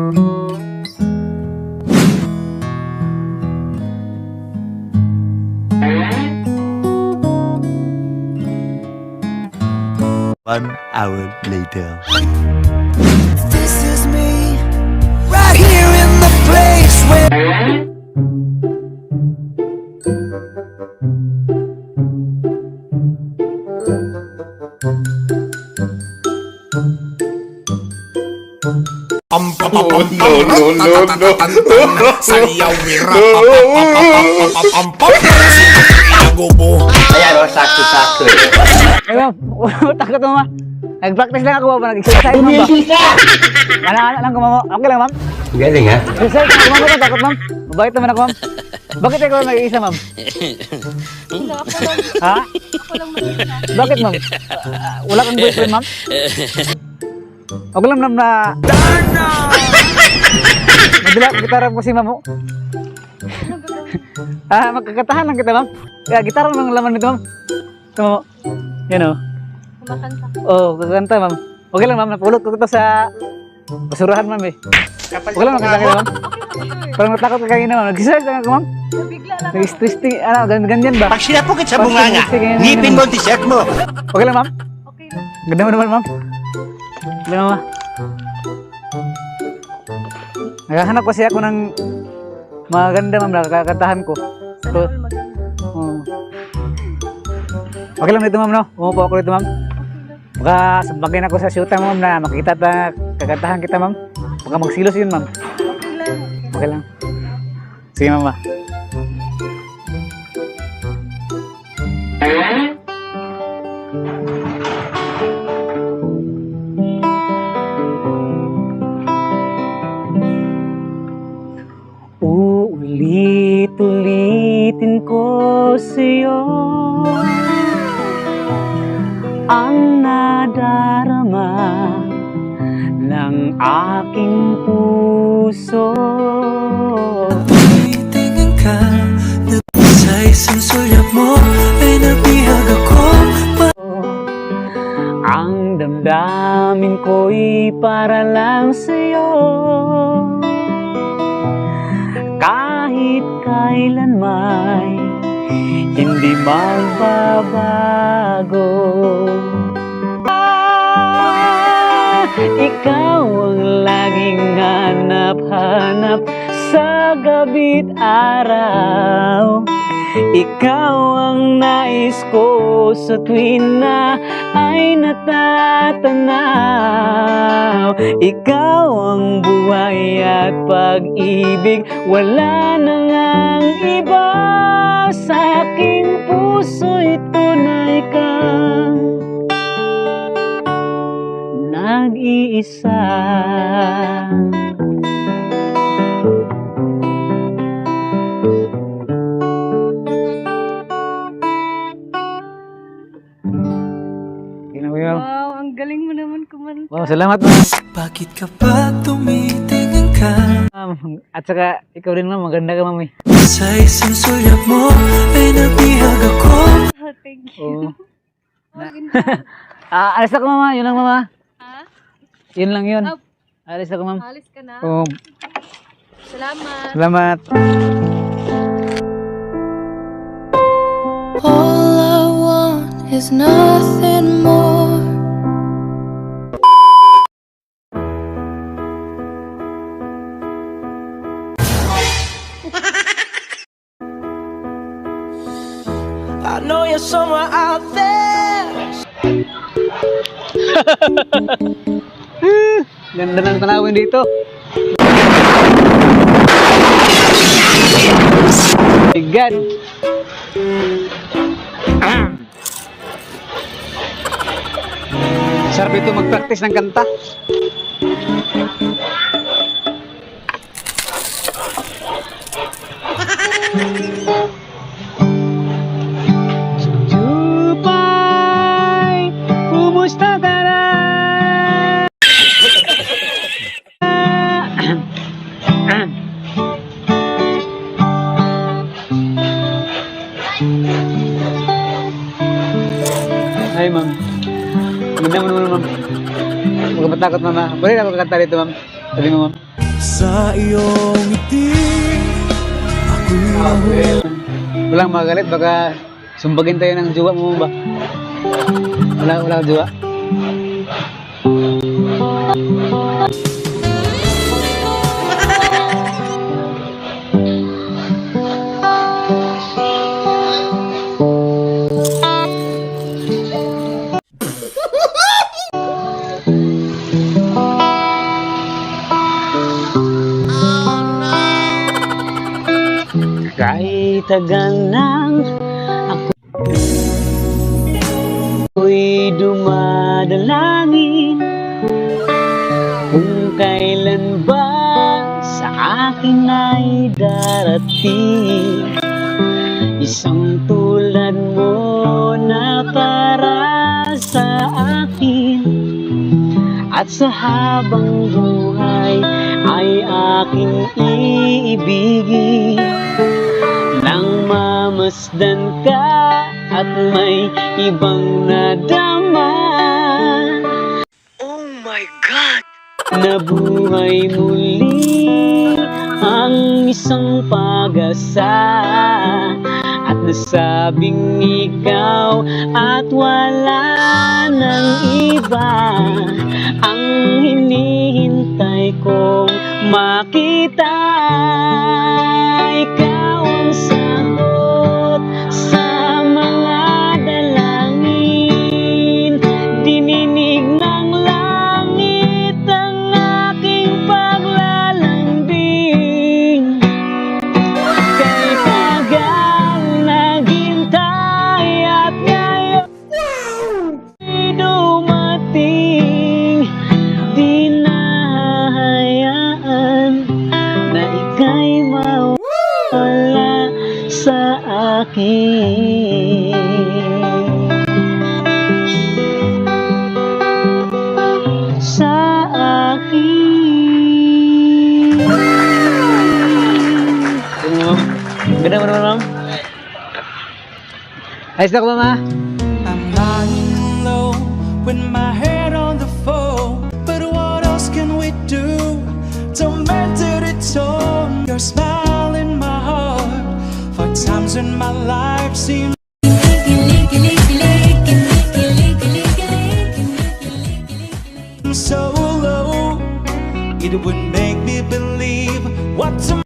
1 hour later. This is me, right here in the place where Sayaw wira Ayan o, sakto-sakto. Ay, ma'am. Takot mo, ma'am. Nag-practice lang ako, ma'am. Nag-exercise, ma'am. Ano lang ko, ma'am. Okay lang, ma'am. Galing ha? Exercise, ma'am. Ako takot, ma'am. Mabait naman ako, ma'am. Bakit ikaw nag-iisa, ma'am? Ha? Bakit, ma'am? Wala kang boyfriend, ma'am? Okay lang, ma'am, na... Madala ko gitara ko si ma'am, oh. Magkakatahan lang kita, ma'am. Kaya gitara lang laman nito, ma'am. Ito, ma'am. Yan, oh. Kumakanta. Oo, kakanta, ma'am. Okay lang, ma'am. Napulot ko ito sa basurahan, ma'am, eh. Okay lang, magkita kayo, ma'am. Parang natakot ka kanina, ma'am. Nag-exercise lang ako, ma'am. Nabigla lang. Nag-twisting, ganyan ba? Pag sinapukit sa bunganga, ngipin mo ang t-shirt mo. Okay lang, ma'am. Okay lang. Ganda mo naman, ma'am. Ganda mo, ma'am. Naghahanap kasi ako ng maganda, ma'am, nakakantahan ko. Sana all maganda. Oo. Okay lang dito, ma'am, no? Umupo ako dito, ma'am. Baka sampagin ako sa shootang, ma'am, na makita na kakantahan kita, ma'am. Baka magsilos yun, ma'am. Okay lang. Okay lang. Sige, ma'am. Ulit-ulitin ko sa'yo ang nadarama ng aking puso. tumitingin ka na sa isang sulyap mo ay nabihag ako. Ang damdamin ko'y para lang sa'yo. Kahit kailan may hindi magbabago. Ikaw ang laging hanap-hanap sa gabi't araw. Ikaw ang nais ko sa tuwin na ay natatanaw. Ikaw ang buhay at pag-ibig, wala nang ang iba. Sa aking puso'y tunay kang nag-iisa. Wow, ang galing mo naman kumanta. Wow, salamat, ma'am. Bakit ka ba tumitingin ka? At saka, ikaw din, ma'am. Maganda ka, ma'am, eh. Sa isang sulyap mo ay nabihag ako. Oh, thank Oo. you. Maganda. Alis ako, mama. Yun lang, mama. Ha? Yun lang yun. Ah, Alis ako, ma'am. Alis ka na. Oo. Salamat. Salamat. All I want is nothing more. I know you're somewhere out there. Ganda ng tanawin dito. Bigat. Sarap ito mag-practice ng kanta. Jupay, kumusta ka na? Ay, ma'am. Ganda mo naman, ma'am. Huwag ka matakot, mama. Pwede na ako kakanta dito, ma'am. Sabi mo, ma'am. sa iyong ngiti. Ako'y Walang magalit, baka sumbagin tayo ng jowa mo ba? Wala jowa. Kahit tagang nang ako'y dumadalangin kung kailan ba sa akin ay darating isang tulad mo na para sa akin at sa habang buhay ay aking iibigin. Nang mamasdan ka at may ibang nadama, oh my God! Nabuhay muli ang isang pag-asa at nasabing ikaw at wala ng iba ang hinihintay kong makita. Ikaw ang sagot sa mga dalangin, dininig ng langit ang aking paglalambing. Kay tagal naghintay at ngayon dumating, di nahahayaan na ika'y mawala sa akin. Sa akin. Ganda mo naman, ma'am. Ayos na ko, mama. I'm lying low with my head on the phone. But what else can we do? Tormented it's all. Your smile in my heart. For times in my life seem so low. It would make me believe what tomorrow